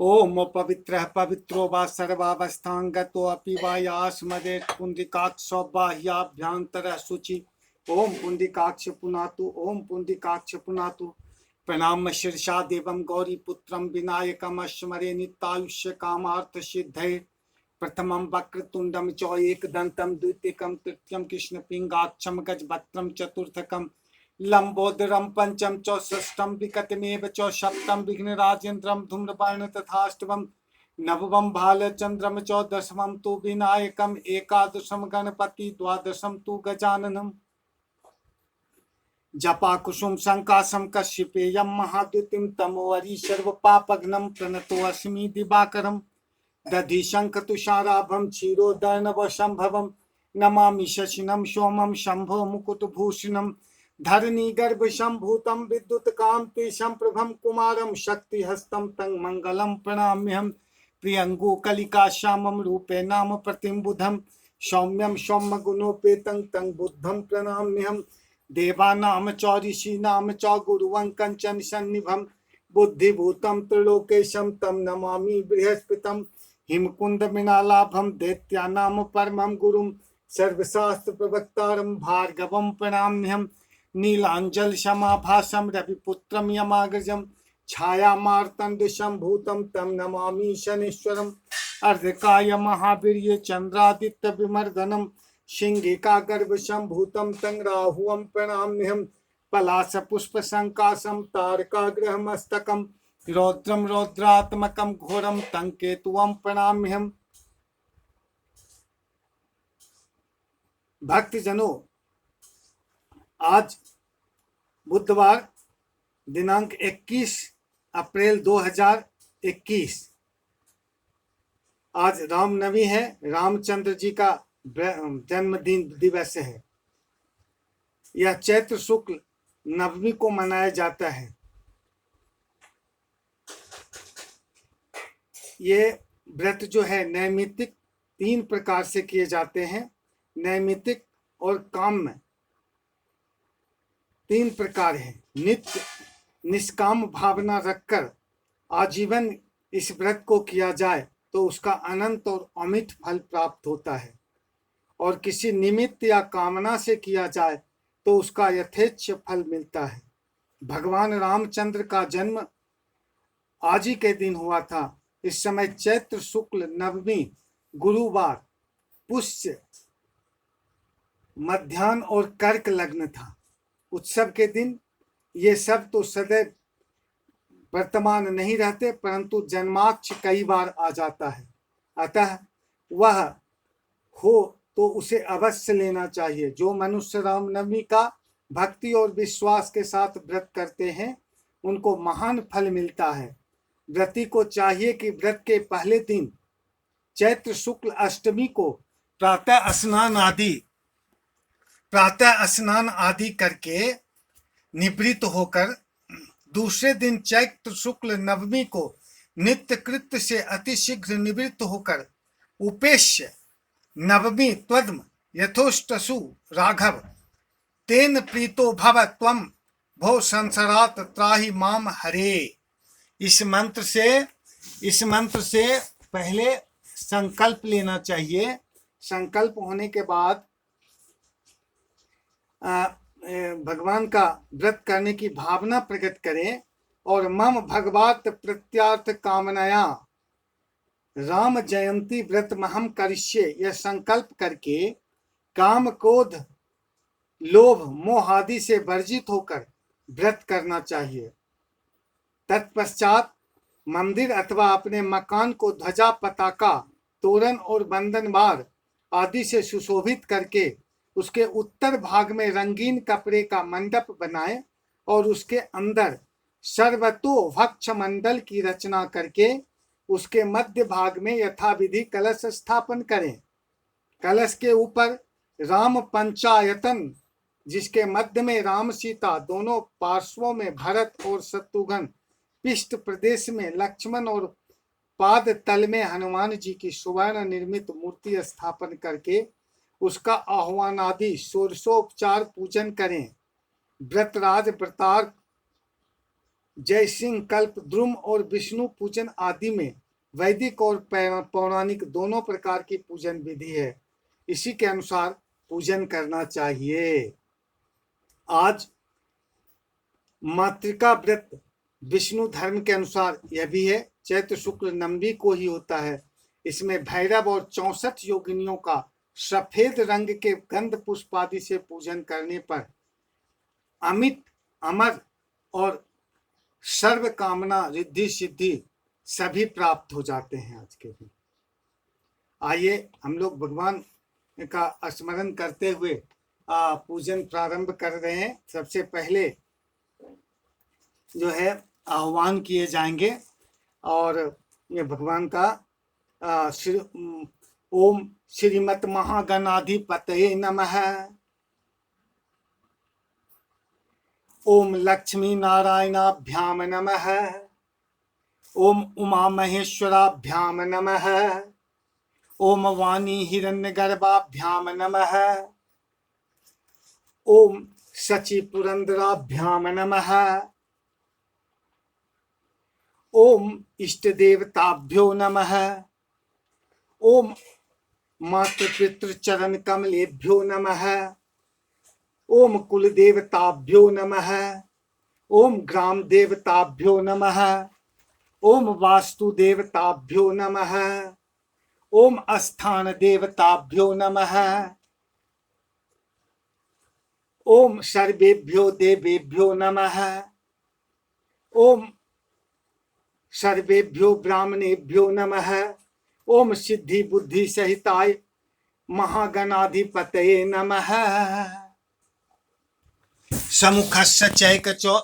ओम पवित्रः पवित्रो वा सर्वावस्थांगतोऽपि वा यास्मदे पुंडिकाक्षो बाह्याभ्यन्तरः शुचि। ओम पुंडिकाक्ष पुनातु, ओम पुंडिकाक्ष पुनातु। प्रणाम शीर्षा देवं गौरीपुत्रं विनायकमस्मरे नित्यायुष्य कामार्थ सिद्धये। प्रथमं वक्रतुंडं च एकदन्तं द्वितीयं तृतीयं कृष्णपिंगाक्षं गजभद्रं चतुर्थकं लंबोदरं पंचम च षष्ठं विकटमेव च सप्तम विघ्नराजेन्द्रं धूम्रवर्ण तथाष्टमं नवमं भालचंद्रम च दशमं तु विनायकम् एकादशं गणपति द्वादशं तु गजाननम्। जपा कुसुम संकाशं कश्यपेयं महाद्युतिं तमोवरी सर्वपापघ्नं प्रणतोऽस्मि दिवाकरम्। दधि शंख तुषाराभं क्षीरोदर्णवसंभवं नमामि शशिनं सोमं शंभो मुकुटभूषणं। धरणी गर्भ संभूतं विद्युत कांति संप्रभं कुमारं शक्तिहस्तं तं मंगलं प्रणम्यहं। प्रियंगु कलिका श्यामं रूपे नाम प्रतिम्बुधं सौम्यं सौम्य गुणोपेतं तं बुद्धं प्रणम्यहं। देवानां च ऋषीणां च गुरुवं कंचन सन्निभं बुद्धिभूतं त्रिलोकेशं तं नमामि बृहस्पतिं। हिमकुंद मृणालाभं दैत्यानां परमं गुरुं सर्वशास्त्र प्रवक्तारं भार्गवं प्रणम्यहं। नीलांजल समाभासं रविपुत्रं यमाग्रजं छायामार्तंड संभूतं तं नमामि शनीश्वरम्। अर्धकाय महावीर्य चंद्रादित्य विमर्दनं सिंहिका गर्भ संभूतं तं राहुवं प्रणम्यहं। पलाश पुष्प संकाशं तारकाग्रह मस्तकं रौद्रं रौद्रात्मकं घोरं तं केतुवं प्रणम्यहं। भक्तजनों, आज बुधवार दिनांक 21 अप्रैल 2021 आज रामनवमी है। रामचंद्र जी का जन्मदिन दिवस है। यह चैत्र शुक्ल नवमी को मनाया जाता है। ये व्रत जो है नैमित्तिक 3 प्रकार से किए जाते हैं। नैमित्तिक और काम्य 3 प्रकार है। नित्य निष्काम भावना रखकर आजीवन इस व्रत को किया जाए तो उसका अनंत और अमिट फल प्राप्त होता है, और किसी निमित्त या कामना से किया जाए तो उसका यथेच्छ फल मिलता है। भगवान रामचंद्र का जन्म आज ही के दिन हुआ था। इस समय चैत्र शुक्ल नवमी गुरुवार पुष्य मध्याह्न और कर्क लग्न था। उत्सव के दिन ये सब तो सदैव वर्तमान नहीं रहते, परंतु जन्माक्ष कई बार आ जाता है। अतः वह हो तो उसे अवश्य लेना चाहिए। जो मनुष्य रामनवमी का भक्ति और विश्वास के साथ व्रत करते हैं उनको महान फल मिलता है। व्रती को चाहिए कि व्रत के पहले दिन चैत्र शुक्ल अष्टमी को प्रातः स्नान आदि करके निवृत्त होकर दूसरे दिन चैत्र शुक्ल नवमी को नित्य कृत्य से अतिशीघ्र निवृत्त होकर उपेश्य नवमी त्वद्म यथोष्टसु राघव तेन प्रीतो भव त्वं भो संसारात् त्राहि माम हरे। इस मंत्र से पहले संकल्प लेना चाहिए। संकल्प होने के बाद भगवान का व्रत करने की भावना प्रकट करें और मम भगवत प्रत्यार्थ कामनाया राम जयंती व्रत महम करिष्ये यह संकल्प करके काम क्रोध लोभ मोह आदि से वर्जित होकर व्रत करना चाहिए। तत्पश्चात मंदिर अथवा अपने मकान को ध्वजा पताका तोरण और बंधनवार आदि से सुशोभित करके उसके उत्तर भाग में रंगीन कपड़े का मंडप बनाएं और उसके अंदर सर्वतो भक्ष मंडल की रचना करके उसके मध्य भाग में यथाविधि कलश स्थापन करें। कलश के ऊपर राम पंचायतन, जिसके मध्य में राम सीता, दोनों पार्श्वों में भरत और शत्रुघ्न, पृष्ठ प्रदेश में लक्ष्मण और पाद तल में हनुमान जी की सुवर्ण निर्मित मूर्ति स्थापन करके उसका आह्वान आदि षोडशोपचार पूजन करें। व्रतराज व्रतार्थ जय सिंह कल्प द्रुम और विष्णु पूजन आदि में वैदिक और पौराणिक दोनों प्रकार की पूजन विधि है। इसी के अनुसार पूजन करना चाहिए। आज मातृका व्रत विष्णु धर्म के अनुसार यह भी है, चैत्र शुक्ल नवमी को ही होता है। इसमें भैरव और 64 योगिनियों का सफेद रंग के गंध पुष्प आदि से पूजन करने पर अमित अमर और सर्व कामना रिद्धि सिद्धि सभी प्राप्त हो जाते हैं आज के दिन। आइए हम लोग भगवान का स्मरण करते हुए पूजन प्रारंभ कर रहे हैं। सबसे पहले जो है आह्वान किए जाएंगे और ये भगवान का ओम श्रीमत महागणाधिपतये नमः, ओम लक्ष्मी नारायणाभ्याम नमः, ओम उमा महेश्वराभ्याम नमः, ओम वाणी हिरण्यगर्भाभ्याम नमः, ओम शचि पुरंदराभ्याम नमः, ओम इष्ट देवताभ्यो नमः, ओम मातृपितृ चरण कमलेभ्यो नमः, ओम कुल देवताभ्यो नमः, ओम ग्राम देवताभ्यो नमः, ओम वास्तु देवताभ्यो नमः, ओम स्थान देवताभ्यो नमः, ओम सर्वेभ्यो देवेभ्यो नमः, ओम सर्वेभ्यो ब्राह्मणेभ्यो नमः, ओम सिद्धि बुद्धि सहिताय महागणाधिपतये नमः। समुखस्य चैकचो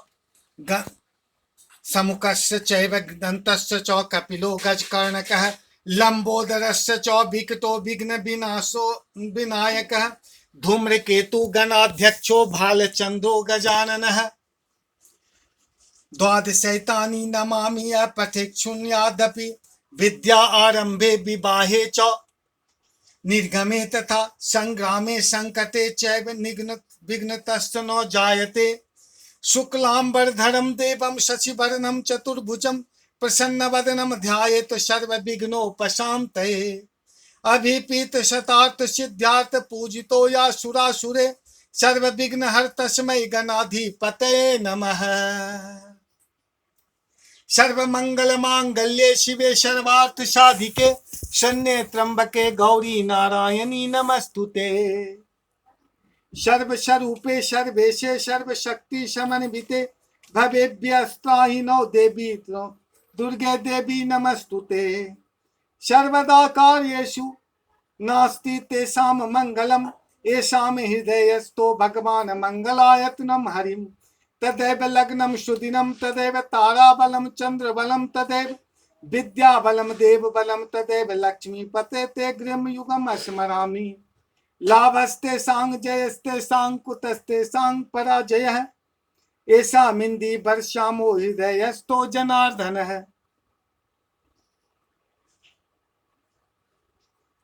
समुखस्य चैव दन्तस्य च कपिलो गजकर्णकः, लंबोदरस्य च विकटो विघ्न विनाशो विनायकः, धूम्रकेतु गणाध्यक्षो भालचंद्रो गजाननः, द्वादशैतानि नमामि अपठेक्षुण्यादपि, विद्या आरंभे विवाहे च निर्गमे तथा संग्रामे संकटे चैव विघ्नतश्च न जायते, शुक्लांबरधरं देवं शशिवर्णं चतुर्भुजं प्रसन्नवदनं ध्यायेत् सर्वविघ्नोपशान्तये, अभिपीत शतार्थ सिद्ध्यार्थ पूजितो या सुरासुरे, सर्वविघ्नहर तस्मै गणाधिपतये नमः। सर्वमंगल मांगल्ये शिवे सर्वार्थ साधिके, शरण्ये त्र्यंबके गौरी नारायणी नमस्तुते। सर्वस्वरूपे सर्वेशे सर्वशक्ति समन्विते, भवेभ्यस्त्राहिनो देवी दुर्गे देवी नमस्तुते। सर्वदा कार्येषु नास्ति तेषां मंगलम्, येषां हृदयस्थो भगवान् मंगलायतनं हरिम्, तदैव लग्नं सुदिनं तदैव ताराबलं चंद्रबलं तदैव विद्याबलं देवबलं तदैव लक्ष्मीपते ते गृहं युगं स्मरामि। लाभस्तेषां जयस्तेषां कुतस्तेषां पराजयः, एषा मिन्दी वर्षामो हृदयस्थो जनार्दनः।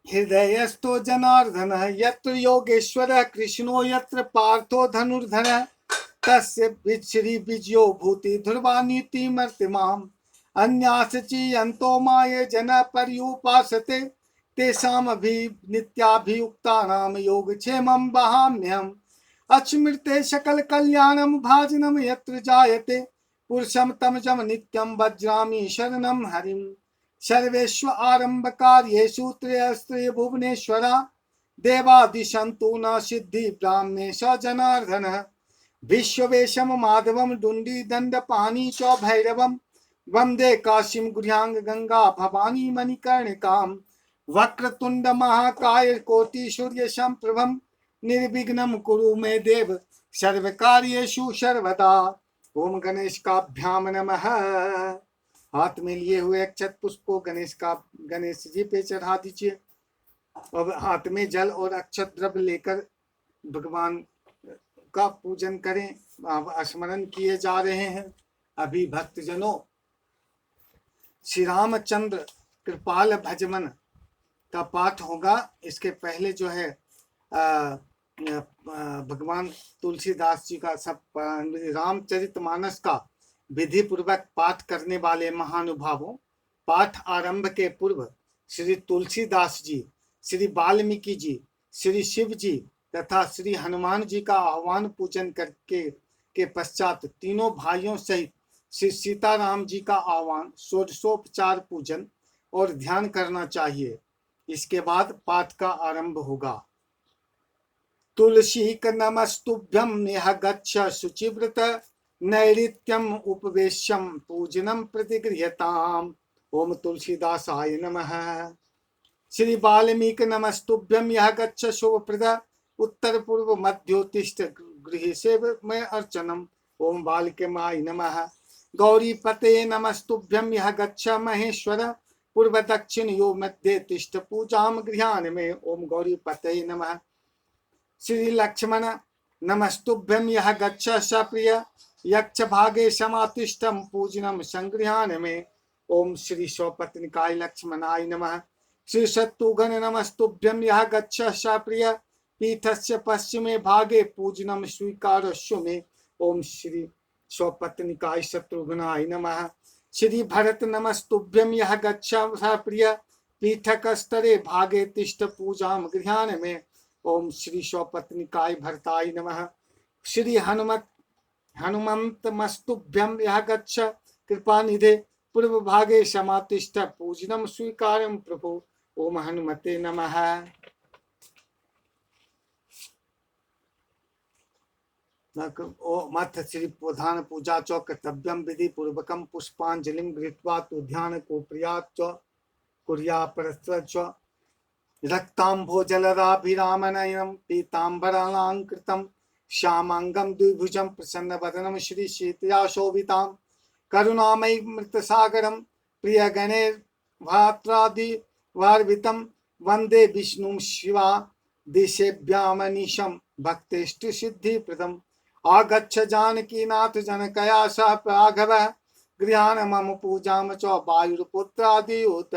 हृदयस्थो जनार्दनः, यत्र योगेश्वरः कृष्णो यत्र पार्थो धनुर्धरः, तस्य श्री विजयो भूति ध्रुवा नीति मर्तिमाम, अन्यास चियन्तो माये जन पर्युपासते, तेषामभि नित्याभियुक्तानां योगक्षेमं वहाम्यहम्। अच्मृते सकल कल्याणं भाजनं यत्र जायते, पुरुषं तमजं नित्यं वज्रामि शरणं हरिम्। सर्वेषु आरम्भकार्येषु त्रयस्त्रय भुवनेश्वरा, देवादिशन्तु न सिद्धि ब्राह्मणेश जनार्दनः। विश्ववेशम माधवम डुंडी दंड पानी च भैरवम, वंदे काशीम गुह्यांग गंगा भवानी मणिकर्णिकाम। वक्रतुंड महाकाय कोटि सूर्य संप्रभम, निर्विघ्नं कुरु मे देव सर्वकार्येषु सर्वदा। ओम गणेश काभ्याम नमः। हाथ में लिए हुए अक्षत पुष्प को गणेश जी पे चढ़ा दीजिए और हाथ में जल और अक्षत द्रव्य लेकर भगवान का पूजन करें। स्मरण किए जा रहे हैं। अभी भक्तजनों श्री रामचंद्र कृपाल भजमन का पाठ होगा। इसके पहले जो है भगवान तुलसीदास जी का सब रामचरितमानस का विधि पूर्वक पाठ करने वाले महानुभावों, पाठ आरंभ के पूर्व श्री तुलसीदास जी, श्री वाल्मीकि जी, श्री शिव जी तथा श्री हनुमान जी का आह्वान पूजन करके के पश्चात तीनों भाइयों सहित श्री सीताराम जी का आह्वान, षोडशोपचार पूजन और ध्यान करना चाहिए। इसके बाद पाठ का आरंभ होगा। तुलसीक नमस्तुभ्यं निह गच्छ शुचिव्रत नैऋत्यम उपवेश्यम पूजनम प्रतिगृह्यताम। ओम तुलसीदासाय नमः। श्री वाल्मीक नमस्तुभ्यं यह गच्छ शुभप्रद उत्तर पूर्व मध्योत्तिष्ठ गृह सेव में अर्चनम। ओम बालिकमाय नमः। गौरी पते नमस्तुभ्यं यह गच्छ महेश्वर पूर्व दक्षिण यो मध्य तिष्ठ पूजाम गृहान में। ओम गौरी पते नमः। श्री लक्ष्मण नमस्तुभ्यं यह गच्छ सप्रिय यक्ष भागे समातिष्ठम पूजनम संगृहान में। ओम श्री स्वपत्निकाय लक्ष्मणाय नमः। श्री शत्रुघ्न नमस्तुभ्यं यह गच्छ सप्रिय पीठस्य पश्चिमे भागे पूजनम स्वीकारस्व में। ओम श्री स्वपत्निकाय शत्रुघ्नाय नमः। श्री भरत नमस्तुभ्यं यह गच्छ सप्रिय पीठक स्तरे भागे तिष्ठ पूजाम गृहान में। ओम श्री स्वपत्निकाय भरताय नमः। श्री हनुमंत मस्तुभ्यं यह गच्छ कृपानिधे पूर्व भागे समातिष्ठ पूजनम स्वीकारम प्रभु। ओम हनुमते नमः। मथ श्री प्रधान पूजा च कर्तव्यम विधि पूर्वकम पुष्पांजलिं गृहीत्वा तु ध्यान को प्रियात् च कुर्या परस्त्र च रक्तांभोजलराभिरामनयनं पीतांबरालंकृतं श्यामांगं द्विभुजं प्रसन्नवदनं श्री सीतया शोभितां करुणामयी मृतसागरं प्रियगणैर्भ्रात्रादिवार्वितं वन्दे विष्णुं शिवा दिशेभ्यामनिशं भक्तेष्टि सिद्धिप्रदम्। आगच्छ जानकीनाथ जनकया सह राघवः गृहान मम पूजां च वायुपुत्रादियूत।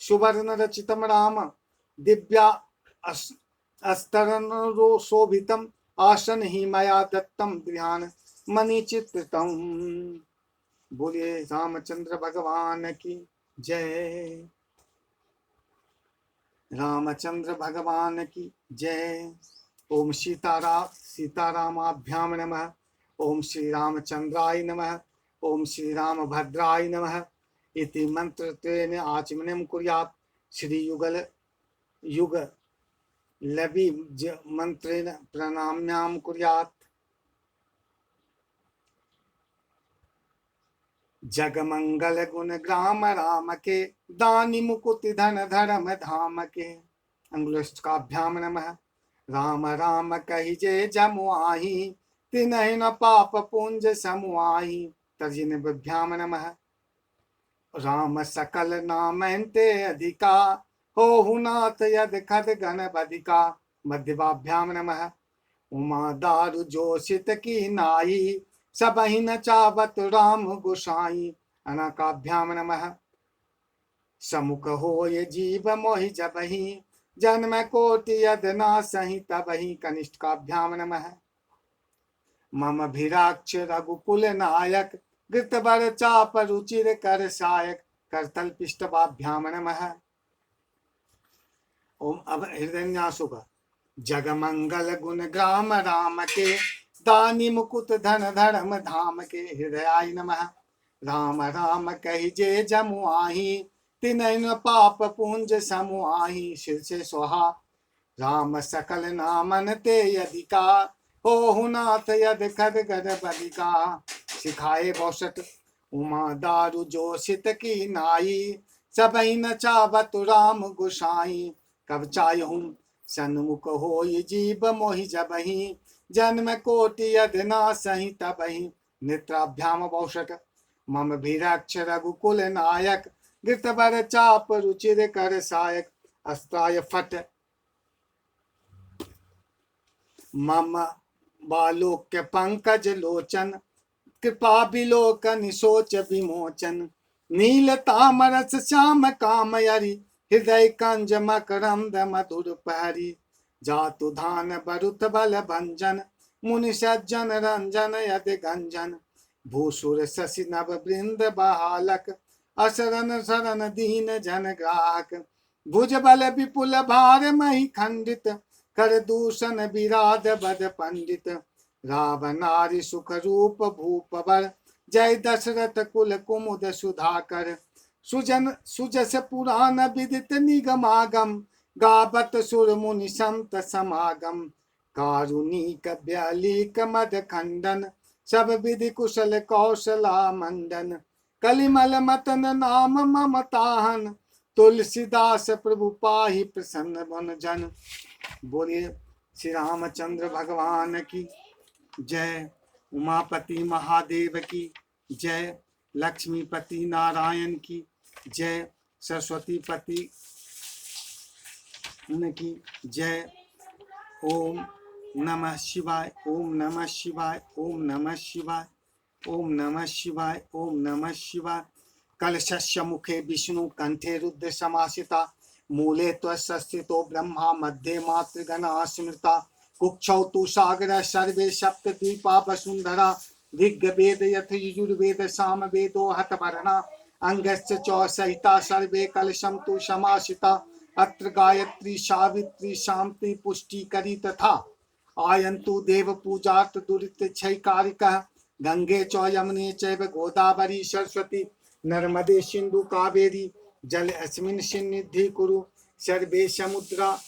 सुवर्णरचितं राम दिव्या अस्तरनो शोभितम् आसन ही मया दत्तं गृहान मणिचित्रितं। बोलिए रामचंद्र भगवान की जय। रामचंद्र भगवान की जय। ओम सीतारामाभ्याम नमः। ओम श्री रामचंद्राय नमः। ओम श्री रामभद्राय नमः इति मंत्रत्वेन आचमनं कुर्यात्। श्री युग लवि मंत्रेण प्रणाम्यां कुर्यात्। जगमंगल गुण ग्राम राम के दानि मुकुट धन धर्म धाम के। अंगुलिष्टकाभ्याम नमः। राम राम कहिजे जमुआहि तिन्हि न पाप पुंज समुआहि। तर्जनीभ्याम नमः। राम सकल नामन्ते अधिका होहु नाथ यद खद गण बधिका। मध्यवाभ्याम नमः। उमा दारु जोशित की नाई सबहि न चावत राम गोसाई। अनकाभ्याम नमः। समुख होय जीव मोहि जबहि जन्म कोटि यद नासहि तबहि। कनिष्ठकाभ्याम नमः। मम भिराक्ष रघुकुल नायक घृतवर चाप रुचिर कर सायक। करतल पिष्टवाभ्याम नमः। ओम अब हृदयन्यास होगा। जगमंगल गुण ग्राम राम के दानि मुकुट धन धर्म धाम के। हृदयाय नमः। राम राम कहिजे जमुआहि तिन्हि न पाप पुंज समुआहि। शिर से सोहा। राम सकल नामन ते अधिका होहु नाथ यद खद गद बलिका। सिखाए बौसठ उमा दारु जोशित की नाई सबहि न चावत राम गोसाई। कब चाहूं सन्मुख होय जीव मोहि जबहि जन्म कोटि यद नासहि तबहि। नेत्राभ्याम बौसठ मम भिरक्ष रघुकुल नायक घृतवर चाप रुचिर कर सायक। अस्त्राय फट मम बालोक्य पंकज लोचन कृपा बिलोकन सोच विमोचन। नील तामरस श्याम कामयरि हृदय कंज मकरंद मधुर पहरी। जातु धान बरुत बल भंजन मुनि सज्जन रंजन यद गंजन। भूसुर शशि नव वृंद बहालक, असरन शरण दीन जन ग्राहक। भुज बल विपुल भार मही खंडित, कर दूषण विराध बद पंडित। रावणारि सुख रूप भूप बर, जय दशरथ कुल कुमुद सुधाकर। सुजन सुजस पुराण विदित निगमागम, गावत सुर मुनि संत समागम। कारुणिक ब्यालिक मद खंडन, सब विधि कुशल कौशला मंडन। कलिमल मतन नाम ममताहन, तुलसीदास प्रभु पाहि प्रसन्न मन जन। बोलिए श्री रामचंद्र भगवान की जय। उमापति महादेव की जय। लक्ष्मीपति नारायण की जय। सरस्वती पति उनकी जय। ओम नमः शिवाय, ओम नमः शिवाय, ओम नमः शिवाय, ओम नमः शिवाय, ओम नमः शिवाय। कलशस्य मुखे विष्णु कंठे रुद्र समासिता, मूले त्वस्थितो ब्रह्मा मध्ये मातृगणा स्मृता। कुक्षौ तु सागर सर्वे सप्तद्वीपा वसुंधरा, ऋग्वेद यथ यजुर्वेद सामवेदो हतवर्णा। अंगश्च च सहिता सर्वे कलशं तु समासिता, अत्र गायत्री सावित्री शांति पुष्टिकरी तथा। आयन्तु देव पूजार्थ दुरित क्षयकारिकः, गंगे च यमुने चैव गोदावरी सरस्वती, नर्मदे सिंधु कावेरी जल अस्मिन् सन्निधि कुरु। सर्वे समुद्रा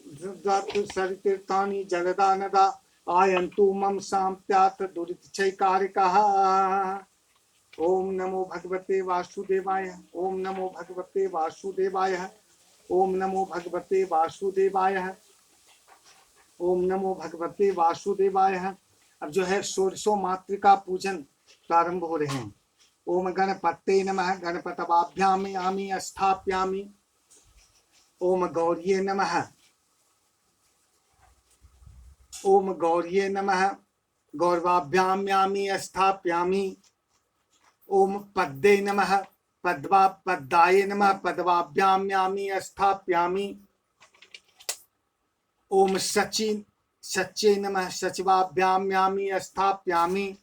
सरितीर्थानि जलदा नदा, आयन्तु मम साम्प्यात् दुरितक्षयकारिकाः। ओम नमो भगवते वासुदेवाय, ओम नमो भगवते वासुदेवाय, ओम नमो भगवते वासुदेवाय, ओम नमो भगवते वासुदेवाय। अब जो है 1600 मातृका पूजन प्रारंभ हो रहे हैं। ओम गणपते नमः, गणपतवाभ्याम आमी स्थाप्यामि। ओम गौर्ये नमः, ओम गौर्ये नमः, गौरवाभ्याम्यामि स्थाप्यामि। ओम पद्मे नमः, पद्माय नमः, पद्माभ्याम्यामि स्थाप्यामि। ओम सच्चे नमः, सचिवाभ्याम्यामि स्थाप्यामि।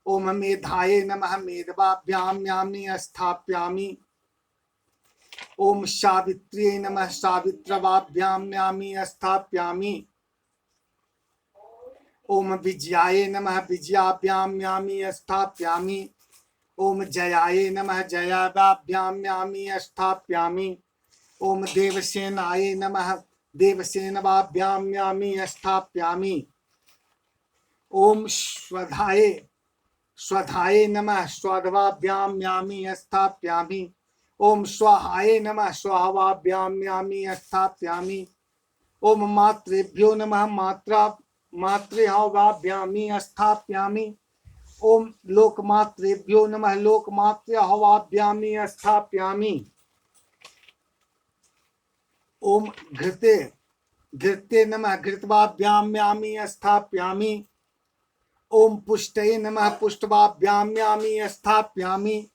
ओम मेधाये नमः, मेधवाभ्याम्यामि स्थाप्यामि। ओम सावित्र्यै नमः, सावित्रवाभ्याम्यामि स्थाप्यामि। ओम विजयाय नमः, विजयाभ्याम्यामि स्थाप्यामि। ओम जयाय नमः, जयाभ्याम्यामि स्थाप्यामि। ओम देवसेनाय नमः, देवसेनाभ्याम्यामि स्थाप्यामि। ओम स्वधाय नमः, स्वधाभ्याम्यामि स्थाप्यामि। ओम स्वाहाय नमः, स्वाहाभ्याम्यामि स्थाप्यामि। ओम मातृभ्यो नमः, मातृहवाभ्यामि स्थाप्यामि। ओम लोकमातृभ्यो नमः, लोकमातृहवाभ्यामि स्थाप्यामि। ओम घृते नमः, घृतवाभ्याम्यामि स्थाप्यामि। ओम पुष्टये नमः, पुष्टवाभ्याम्यामि स्थाप्यामि।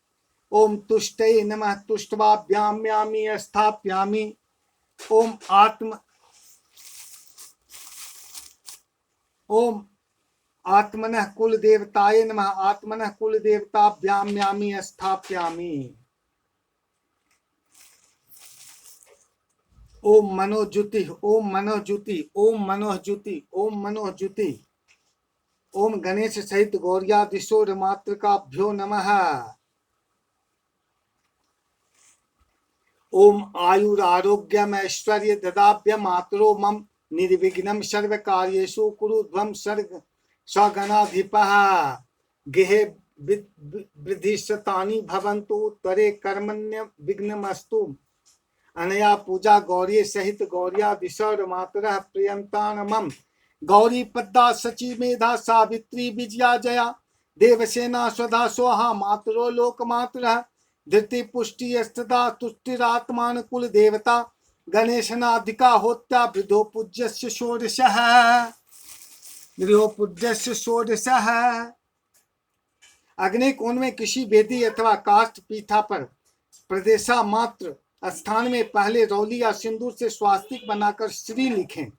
ओम तुष्टये नमः, तुष्टवाभ्याम्यामि स्थाप्यामि। ओम आत्मनः कुलदेवताय नमः, आत्मनः कुलदेवताभ्याम्यामि स्थाप्यामि। ओम मनोज्युति, ओम मनोज्युति, ओम मनोज्युति, ओम मनोज्युति। ओम गणेश सहित गौर्यादिशोर मातृकाभ्यो नमः। ओम आयुरारोग्यम ऐश्वर्य ददाभ्य मातरो मम, निर्विघ्नं सर्व कार्येषु कुरुध्वं सर्ग स्वगणाधिपः। गेहे वृद्धिशतानि भवन्तु, त्वरे कर्मण्य विघ्नमस्तु। अनया पूजा गौरी सहित गौर्यादिशौर मातरः प्रियंतान मम। गौरी पद्मा सची मेधा सावित्री विजया जया, देवसेना स्वधा स्वाहा मातरो लोकमातरः। धृति पुष्टि स्तदा तुष्टिरात्मान कुल देवता, गणेशनाधिका होत्या वृद्धो पूज्यस्य षोडशः, वृद्धो पूज्यस्य षोडशः। अग्नि कोण में किसी वेदी अथवा काष्ठ पीठा पर प्रदेशा मात्र स्थान में पहले रौली या सिंदूर से स्वास्तिक बनाकर श्री लिखें।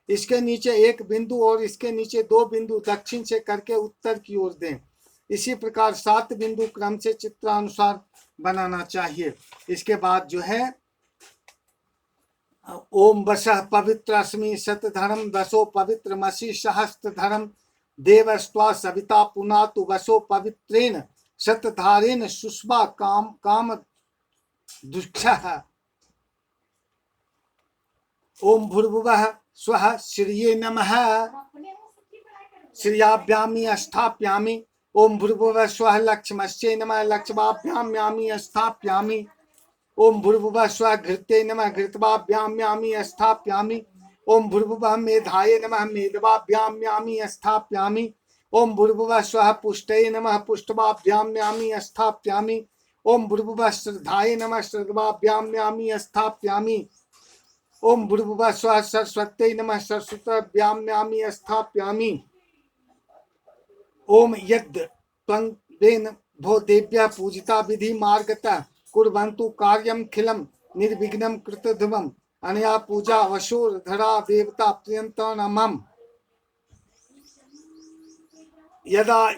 इसके नीचे एक बिंदु और इसके नीचे 2 बिंदु दक्षिण से करके उत्तर की ओर दें। इसी प्रकार 7 बिंदु क्रम से चित्रानुसार बनाना चाहिए। इसके बाद जो है ओम वसः पवित्रस्मि शतधरम वसो पवित्रमसि सहस्त्रधरम देवस्त्वा सविता पुनातु वसो पवित्रेण शतधारेण सुष्मा काम काम दुष्टः। ओम भूर्भुवः स्वः श्रिये नमः श्रियाभ्यामी स्थाप्यामि। ओम भूर्भुवः स्वः लक्ष्मस्यै नमः लक्ष्माभ्याम्यामि स्थाप्यामि। ओम भूर्भुवः स्वः घृते नमः घृतवाभ्याम्यामि स्थाप्यामि। ओम भूर्भुवः मेधाय नमः मेधवाभ्याम्यामि स्थाप्यामि। ओम भूर्भुवः स्वः पुष्टये नमः पुष्टवाभ्याम्यामि स्थाप्यामि। ओम भूर्भुवः श्रद्धाय नमः श्रद्धाभ्याम्यामि स्थाप्यामि। ओम भूर्भुवः स्वः सरस्वत्यै नमः सरस्वत्याभ्याम्यामि स्थाप्यामि। ओम यद् त्वं वेन भो देव्या पूजिता विधि मार्गतः कुर्वन्तु कार्यं खिलं निर्विघ्नं कृतध्रुवम् अनया पूजा वशोधरा देवता प्रियन्तो नमः। यदा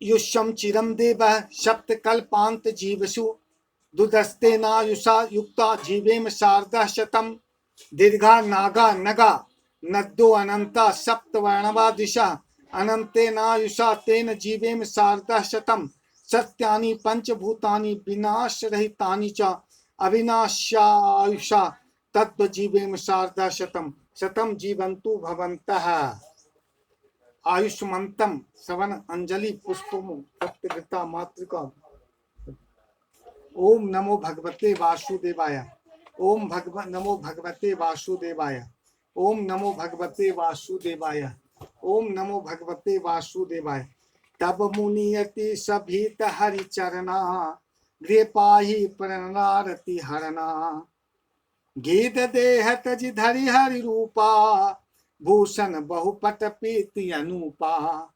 युष्यं चिरं देवः सप्तकल्पान्त जीवसु दुदस्तेनायुषा युक्ता जीवेम शारदा शतम्। दीर्घा नागा नगा नद्दो अनंता सप्तवर्णवा दिशा अनंतेनायुषा तेन जीवेम शारदा शतम्। सत्यानि पंचभूतानि विनाशरहितानि च अविनाश्यायुषा तत्व जीवेम शारदा शतम्। शतम् जीवन्तु भवन्तः। आयुष्मन्तम सवन अंजलि पुष्पम सप्तगता मातृका। ओम नमो भगवते वासुदेवाय। ओम नमो भगवते वासुदेवाय। ओम नमो भगवते वासुदेवाय। ओम नमो भगवते वासुदेवाय। तब मुनियति सभीत हरिचरणा गृह पाहि प्रणनारति हरणा। गीत देह तज धरि हरि रूपा भूषण बहुपट पीति अनूपा।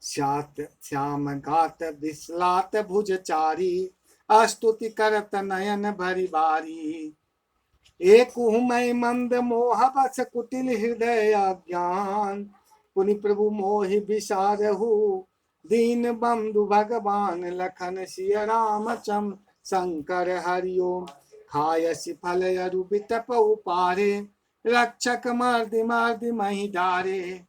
श्यात श्याम गात विस्लात भुजचारी अस्तुति करत नयन भरि बारी। एक मई मंद मोह बस कुटिल हृदय ज्ञान पुनि प्रभु मोहि विसारहु। दीन बंधु भगवान लखन सिय राम चम शंकर हरिओम। खायसि फल अरु बिटप उपारे रक्षक मर्दि मर्दि मही डारे।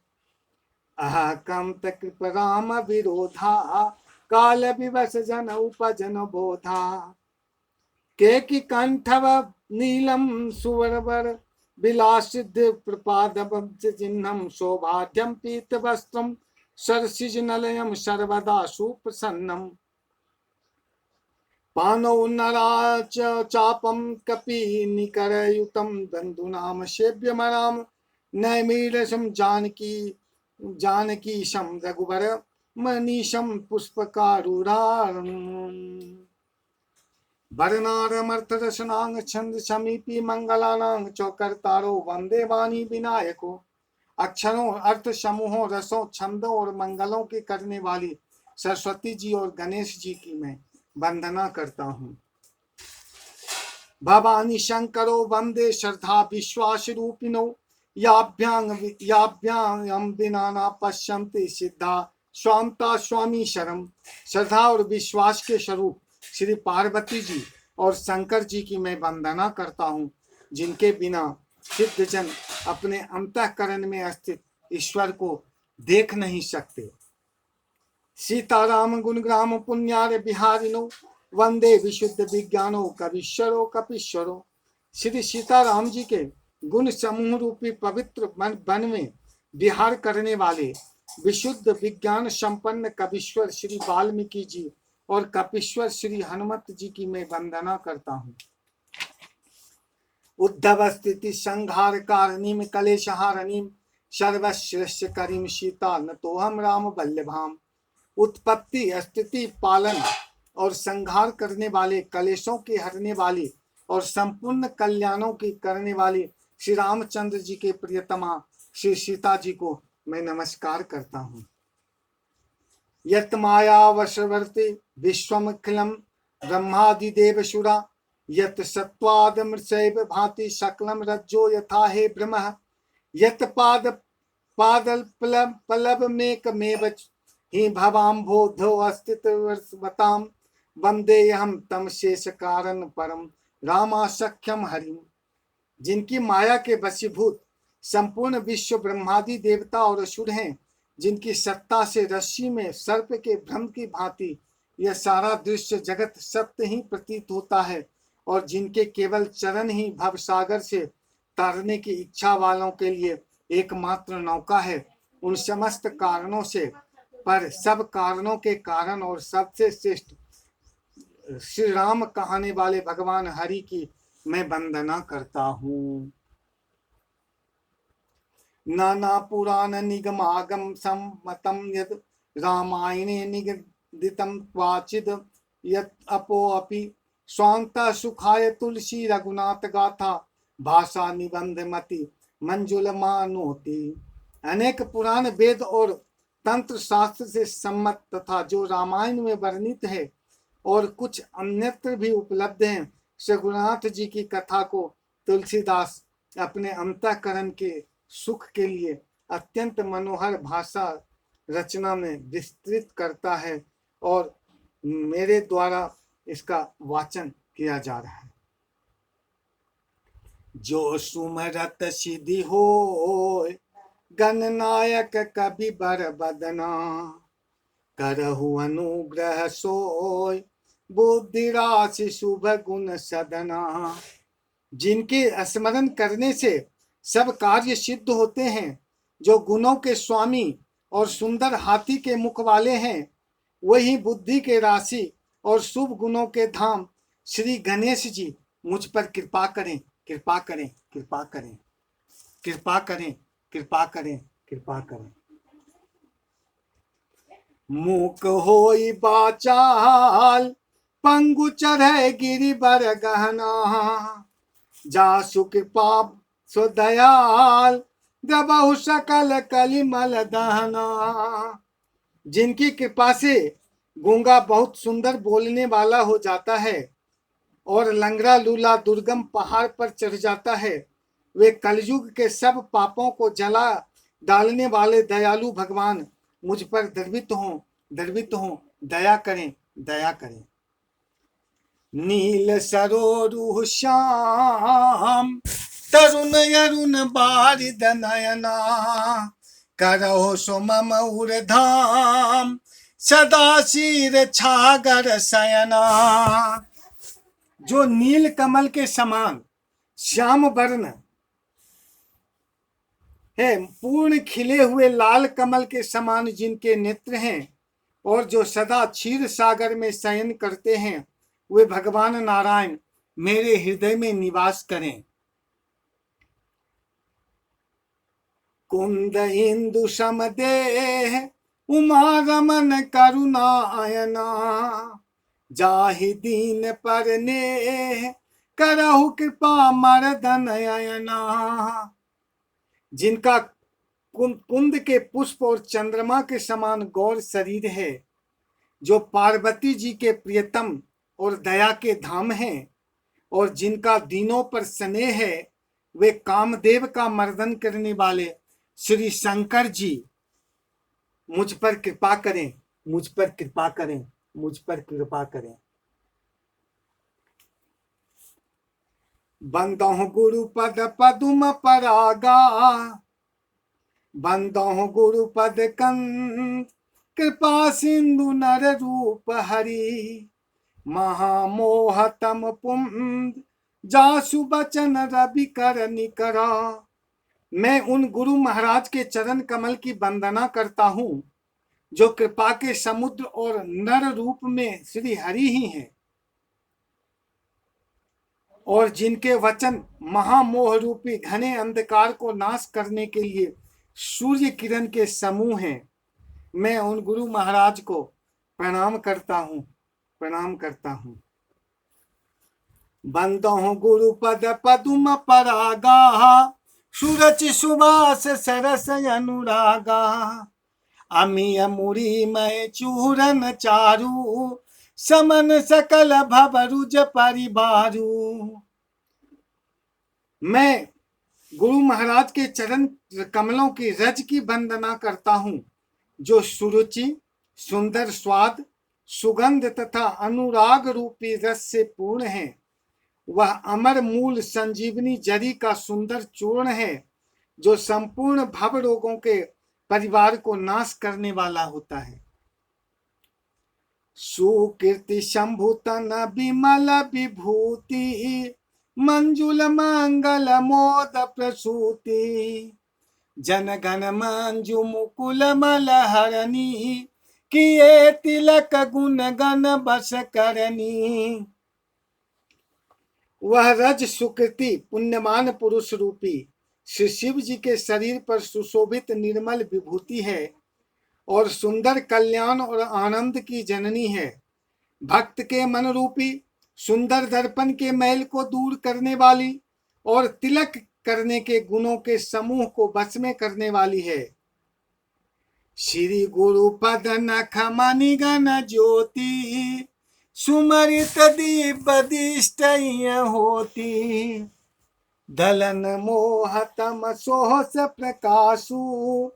अहकंत कृप राम विरोधा काल विवश जन उपजन बोधा। केकि कंठव नीलम सुवरवर विलासिद्ध प्रपादवं चिह्नं शोभाढ्यं पीत वस्त्रं सरसिज नलयं सर्वदा सुप्रसन्नम्। पानौ नराच चापं कपि निकरयुतं दन्दुनाम सेव्यमराम। नैमीरसं जानकी जानकीशं रघुवर मनीषं पुष्पकारुरारम्। वर्णारमर्थरसनांग छंद समीपी मंगलानांग चौकरतारो वंदे वाणी विनायको। अक्षरों अर्थ समूहों रसों छंदों और मंगलों की करने वाली सरस्वती जी और गणेश जी की मैं वंदना करता हूँ। भवानी शंकरो वंदे श्रद्धा विश्वास रूपिणो। याभ्यां बिना न पश्यन्ति सिद्धा स्वामता स्वामी शरम। श्रद्धा और विश्वास के स्वरूप श्री पार्वती जी और शंकर जी की मैं वंदना करता हूँ, जिनके बिना सिद्ध जन अपने अंतःकरण में स्थित ईश्वर को देख नहीं सकते। सीताराम गुणग्राम पुण्यार्य बिहारिनो वंदे विशुद्ध विज्ञानो कवीश्वरो कपीश्वरो। श्री सीताराम जी के गुण समूह रूपी पवित्र वन में विहार करने वाले विशुद्ध विज्ञान संपन्न कवीश्वर श्री वाल्मीकि जी और कपीश्वर श्री हनुमत जी की मैं वंदना करता हूँ। उद्धव स्थिति संहार कारणीम कलेशहारणीम सर्वश्रेष्ठ करीम सीता न तो हम राम वल्लभाम। उत्पत्ति स्थिति पालन और संहार करने वाले कलेशों के हरने वाली और संपूर्ण कल्याणों की करने वाली श्री रामचंद्र जी के प्रियतमा श्री सीता जी को मैं नमस्कार करता हूँ। यत माया वशवर्ती विश्वमखिलम ब्रह्मादिदेव शुरा। यत सत्वाद मृषैव भाति सकलम रज्जो यथा हे ब्रह्म। यत पाद पादल पलव मेक मेव ही भवाम्भोधो अस्तित्वताम वंदेयहम तम शेष कारण परम रामासख्यम हरिम। जिनकी माया के वशीभूत संपूर्ण विश्व ब्रह्मादि देवता और असुर हैं, जिनकी सत्ता से रस्सी में सर्प के भ्रम की भांति यह सारा दृश्य जगत सत्य ही प्रतीत होता है, और जिनके केवल चरण ही भवसागर से तारने की इच्छा वालों के लिए एकमात्र नौका है, उन समस्त कारणों से पर सब कारणों के कारण और सबसे श्रेष्ठ श्री राम कहने वाले भगवान हरि की मैं वंदना करता हूँ। नाना पुराण निगमागम सम्मतम यद रामायणे निगदितम क्वाचिद यत अपोऽपि स्वांता सुखाय तुलसी रघुनाथ गाथा भाषा निबंध मति मंजुल मानोति। अनेक पुराण वेद और तंत्र शास्त्र से सम्मत तथा जो रामायण में वर्णित है और कुछ अन्यत्र भी उपलब्ध हैं, श्री रघुनाथ जी की कथा को तुलसीदास अपने अंतःकरण के सुख के लिए अत्यंत मनोहर भाषा रचना में विस्तृत करता है और मेरे द्वारा इसका वाचन किया जा रहा है। जो सुमरत सिद्धि हो गणनायक कवि बर बदना करहु अनुग्रह सोय बुद्धि राशि शुभ गुण सदना। जिनके स्मरण करने से सब कार्य सिद्ध होते हैं, जो गुणों के स्वामी और सुंदर हाथी के मुख वाले हैं, वही बुद्धि के राशि और शुभ गुणों के धाम श्री गणेश जी मुझ पर कृपा करें, कृपा करें, कृपा करें, कृपा करें, कृपा करें, कृपा करें। मूक होई बाचाल पंगु चढ़े गिरि बर गहना जासु कृपा सुदयाल दबहु सकल कलिमल दहना। जिनकी कृपा से गूंगा बहुत सुंदर बोलने वाला हो जाता है और लंगड़ा लूला दुर्गम पहाड़ पर चढ़ जाता है, वे कलयुग के सब पापों को जला डालने वाले दयालु भगवान मुझ पर द्रवित हों, द्रवित हों, दया करें, दया करें। नील सरोरु श्याम तरुण अरुण बारिद नयना करहो सो मम उर्धाम सदा शीर छागर शयना। जो नील कमल के समान श्याम वर्ण है, पूर्ण खिले हुए लाल कमल के समान जिनके नेत्र हैं और जो सदा क्षीर सागर में शयन करते हैं, वे भगवान नारायण मेरे हृदय में निवास करें। कुंद इंदु समदेह उमा रमन करुणा आयना जाहि दीन पर ने करहु कृपा मर्दन अयना। जिनका कुंद के पुष्प और चंद्रमा के समान गौर शरीर है, जो पार्वती जी के प्रियतम और दया के धाम हैं, और जिनका दीनों पर स्नेह है, वे कामदेव का मर्दन करने वाले श्री शंकर जी मुझ पर कृपा करें, मुझ पर कृपा करें, मुझ पर कृपा करें। बंदों गुरु पद पदुम परागा बंदों गुरु पद कंद कृपा सिंधु नर रूप हरि महामोहतम पुंद जासु बचन रवि कर निकरा। मैं उन गुरु महाराज के चरण कमल की वंदना करता हूँ, जो कृपा के समुद्र और नर रूप में श्री हरि ही हैं, और जिनके वचन महामोह रूपी घने अंधकार को नाश करने के लिए सूर्य किरण के समूह हैं। मैं उन गुरु महाराज को प्रणाम करता हूँ, प्रणाम करता हूँ। बंदों गुरु पद पदुम परागा सूरज सुवास सरस अनुरागा अमीय मुरी मय चूरन चारू समन सकल भवरुज परिवारू। मैं गुरु महाराज के चरण कमलों की रज की वंदना करता हूँ, जो सुरुचि सुंदर स्वाद, सुगंध तथा अनुराग रूपी रस से पूर्ण है। वह अमर मूल संजीवनी जरी का सुंदर चूर्ण है जो संपूर्ण भव रोगों के परिवार को नाश करने वाला होता है। सुकीर्ति शंभुतन विमल विभूति, मंजुल मंगल मोद प्रसूति, जनगण मंजु मुकुल मलहरणी, किए तिलक गुण गण बस करनी। वह रज सुकृति पुण्यमान पुरुष रूपी श्री शिव जी के शरीर पर सुशोभित निर्मल विभूति है और सुंदर कल्याण और आनंद की जननी है। भक्त के मन रूपी सुंदर दर्पण के मैल को दूर करने वाली और तिलक करने के गुणों के समूह को बस में करने वाली है। श्री गुरु पद नख मणि गण ज्योति, सुमरित दीप दिष्ट होती, दलन मोह तम सोहस प्रकाशु,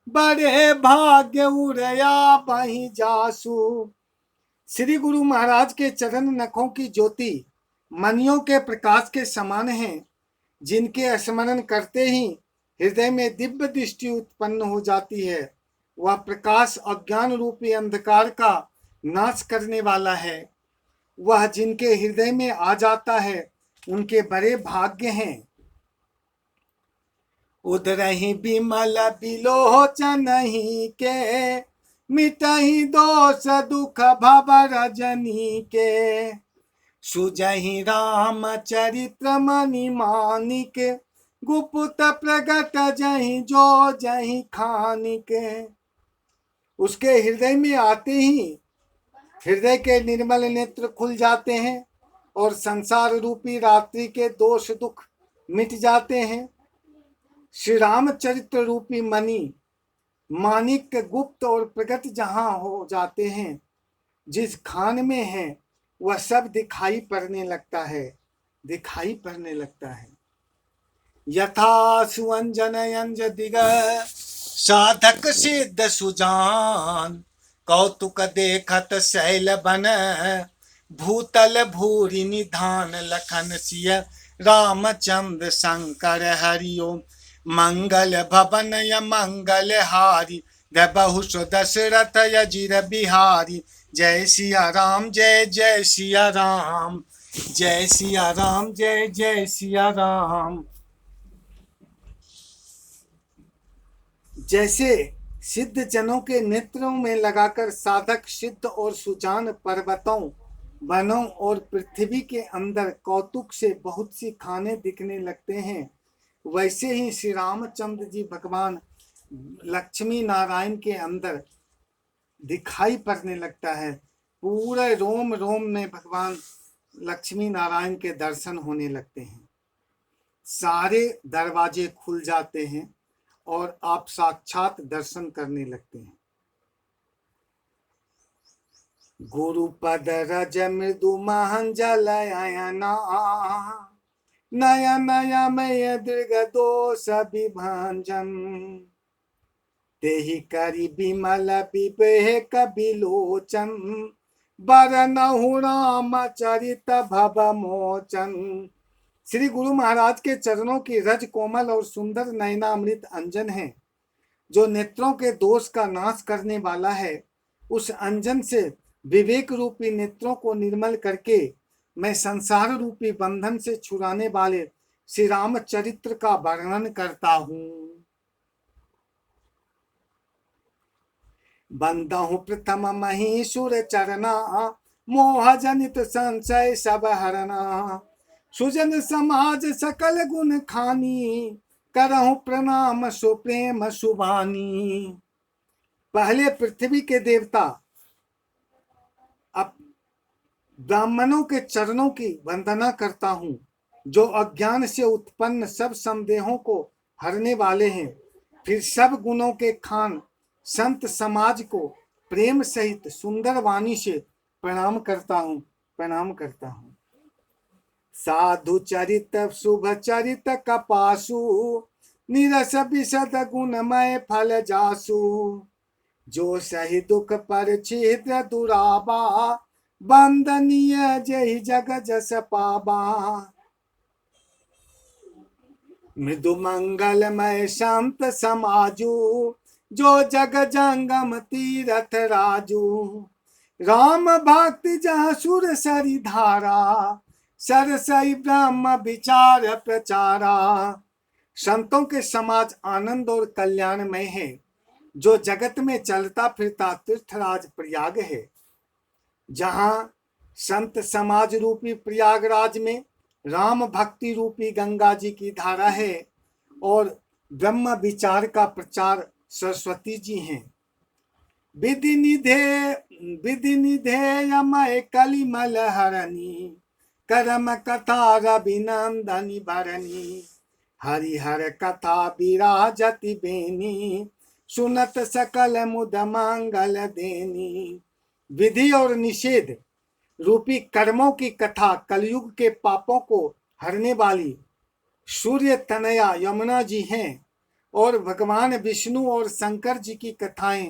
बड़े भाग्य उरया बहि जासु। श्री गुरु महाराज के चरण नखों की ज्योति मणियों के प्रकाश के समान हैं, जिनके स्मरण करते ही हृदय में दिव्य दृष्टि उत्पन्न हो जाती है। वह प्रकाश अज्ञान रूपी अंधकार का नाश करने वाला है। वह जिनके हृदय में आ जाता है उनके बड़े भाग्य हैं। उदरहि बिमल बिलोचन के, मिटहि दोष दुख भव रजनी के, सुजहि राम चरित्र मणि मानिक, गुप्त प्रगट जहि जो जहि खानिक। उसके हृदय में आते ही हृदय के निर्मल नेत्र खुल जाते हैं और संसार रूपी रात्रि के दोष दुख मिट जाते हैं। श्री रामचरित्र रूपी मणि मानिक गुप्त और प्रगट जहां हो जाते हैं, जिस खान में है वह सब दिखाई पड़ने लगता है, दिखाई पड़ने लगता है। यथा सुअंजन अंज दिग, साधक सिद्ध सुजान, कौतुक देखत शैल बन, भूतल भूरि निधान, लखन सिय रामचंद्र शंकर हरिओम, मंगल भवन य मंगल हारी, बहुष दशरथ यजिर बिहारी। जय सिया राम जय जय सिया राम, जय सिया राम जय जय सिया राम। जैसे सिद्ध जनों के नेत्रों में लगाकर साधक सिद्ध और सुजान पर्वतों, वनों और पृथ्वी के अंदर कौतुक से बहुत सी खाने दिखने लगते हैं, वैसे ही श्री रामचंद्र जी भगवान लक्ष्मी नारायण के अंदर दिखाई पड़ने लगता है। पूरे रोम रोम में भगवान लक्ष्मी नारायण के दर्शन होने लगते हैं। सारे दरवाजे खुल जाते हैं और आप साक्षात दर्शन करने लगते हैं। गुरुपद रज मृदु महंजलयना, नया नया मय दीर्घ दोष विभंजन, तेहि करि विमल विवेक विलोचन, बरनहु राम चरित भव मोचन। श्री गुरु महाराज के चरणों की रज कोमल और सुंदर नयनामृत अंजन है, जो नेत्रों के दोष का नाश करने वाला है। उस अंजन से विवेक रूपी नेत्रों को निर्मल करके मैं संसार रूपी बंधन से छुड़ाने वाले श्री रामचरित्र का वर्णन करता हूँ। बंदहु प्रथम महीसुर चरना, मोह जनित संशय सब हरना, सुजन समाज सकल गुण खानी, करहु प्रणाम सुप्रेम सुबानी। पहले पृथ्वी के देवता अब ब्राह्मणों के चरणों की वंदना करता हूँ, जो अज्ञान से उत्पन्न सब संदेहों को हरने वाले हैं। फिर सब गुणों के खान संत समाज को प्रेम सहित सुंदर वाणी से प्रणाम करता हूँ, प्रणाम करता हूँ। साधु चरित शुभ चरित कपासु, निरस विशद गुणमय फल जासु, जो सही दुख पर छिद्र दुराबा, बंदनीय जहि जग जस पाबा। मृदु मंगलमय शांत समाजू, जो जग जंगम तीरथ राजू। राम भक्ति जहाँ सुर सरी धारा, सरसई ब्रह्म विचार प्रचारा। संतों के समाज आनंद और कल्याणमय है, जो जगत में चलता फिरता तीर्थराज प्रयाग है। जहाँ संत समाज रूपी प्रयागराज में राम भक्ति रूपी गंगा जी की धारा है और ब्रह्म विचार का प्रचार सरस्वती जी हैं। विधि निधेयमय कलिमल हरणी, करम कथा रविनंदनी भरणी। हरिहर कथा विराजति बेनी, सुनत सकल मुद मंगल देनी। विधि और निषेध रूपी कर्मों की कथा कलयुग के पापों को हरने वाली सूर्य तनया यमुना जी हैं और भगवान विष्णु और शंकर जी की कथाएं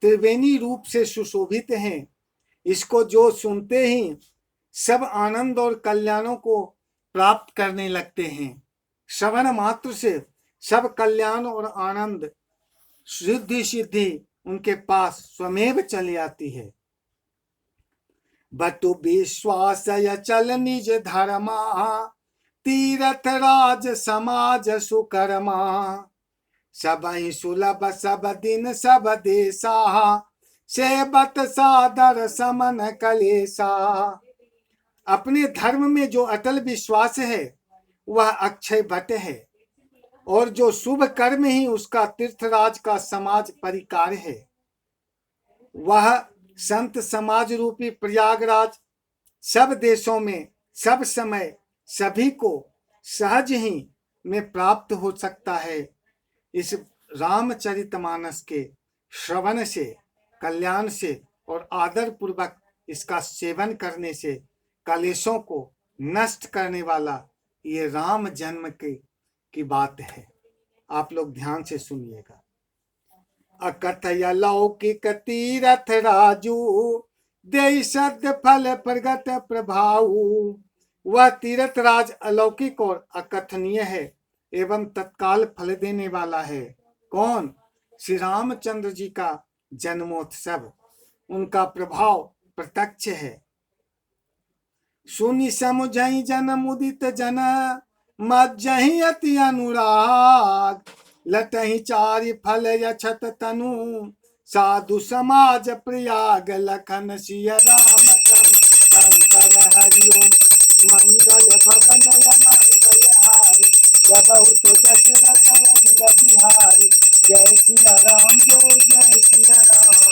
त्रिवेणी रूप से सुशोभित हैं। इसको जो सुनते ही सब आनंद और कल्याणों को प्राप्त करने लगते हैं। श्रवण मात्र से सब कल्याण और आनंद सिद्धि सिद्धि उनके पास स्वमेव चली आती है। बटु विश्वास चल निज धर्मा, तीरथ राज समाज सुकर्मा। सबहि सुलभ सब दिन सब देशा, सेवत सादर समन कलेसा। अपने धर्म में जो अटल विश्वास है वह अक्षय भट्ट है, और जो शुभ कर्म ही उसका तीर्थराज का समाज परिकार है। वह संत समाज रूपी प्रयागराज सब देशों में सब समय सभी को सहज ही में प्राप्त हो सकता है। इस रामचरितमानस के श्रवण से, कल्याण से और आदर पूर्वक इसका सेवन करने से कलेशों को नष्ट करने वाला ये राम जन्म की बात है। आप लोग ध्यान से सुनिएगा। अकथय लौकिक तीरथ राजू, देई सद्य फल प्रगट प्रभाऊ। वह तीर्थ राज अलौकिक और अकथनीय है एवं तत्काल फल देने वाला है। कौन? श्री रामचंद्र जी का जन्मोत्सव, उनका प्रभाव प्रत्यक्ष है। सुनि समुझई जन मुदित जन, मज्जहि अति अनुराग। लटहि चारि फल यछत तनु, साधु समाज प्रयाग। लखन सिय राम शंकर हरि ओम, मंगल भवन मंगल हारी। बहुत दशरथ अधीर बिहारी, जय सिया राम जय जय सिया राम।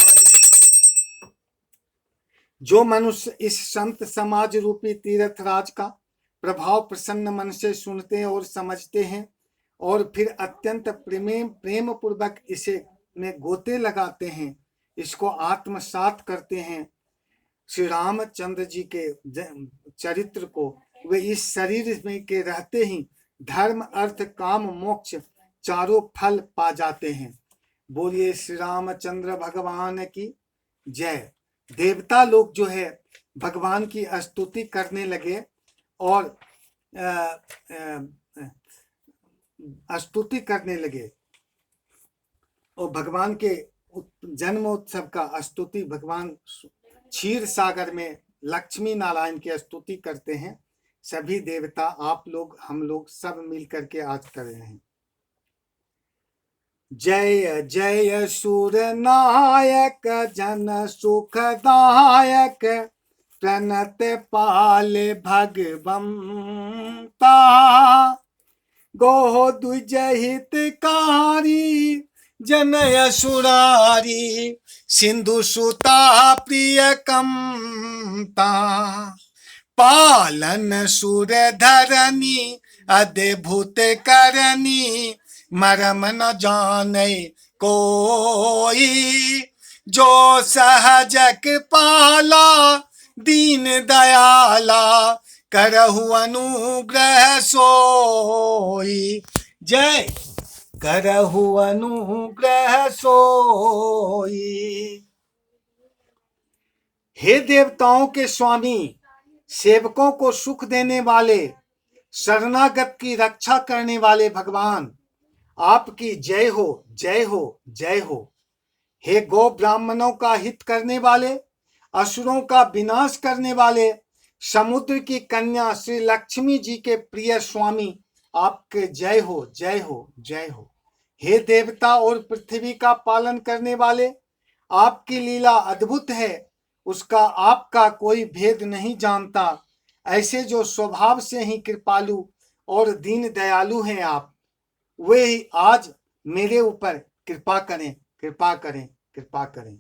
जो मनुष्य इस संत समाज रूपी तीर्थराज का प्रभाव प्रसन्न मन से सुनते हैं और समझते हैं और फिर अत्यंत प्रेम पूर्वक इसे में गोते लगाते हैं, इसको आत्मसात करते हैं, श्री रामचंद्र जी के चरित्र को, वे इस शरीर में के रहते ही धर्म अर्थ काम मोक्ष चारों फल पा जाते हैं। बोलिए श्री रामचंद्र भगवान की जय। देवता लोग जो है भगवान की स्तुति करने लगे और स्तुति करने लगे और भगवान के जन्मोत्सव का स्तुति भगवान क्षीर सागर में लक्ष्मी नारायण की स्तुति करते हैं। सभी देवता, आप लोग, हम लोग सब मिल करके आज कर रहे हैं। जय जय सुर नायक जन सुखदायक, प्रणत पाल भगवंता। गो द्विज हितकारी जनय सुरारी, सिंधु सुता प्रिय कमता। पालन सुर धरनी अद्भुत करनी, मरम न जाने कोई। जो सहजक पाला दीन दयाला, करहु अनुग्रह सोई। जय। करहु अनुग्रह सोई। हे देवताओं के स्वामी, सेवकों को सुख देने वाले, शरणागत की रक्षा करने वाले भगवान, आपकी जय हो, जय हो, जय हो। हे गौ ब्राह्मणों का हित करने वाले, असुरों का विनाश करने वाले, समुद्र की कन्या श्री लक्ष्मी जी के प्रिय स्वामी, आपके जय हो, जय हो, जय हो। हे देवता और पृथ्वी का पालन करने वाले, आपकी लीला अद्भुत है, उसका आपका कोई भेद नहीं जानता। ऐसे जो स्वभाव से ही कृपालु और दीन दयालु हैं आप, वे ही आज मेरे ऊपर कृपा करें, कृपा करें, कृपा करें।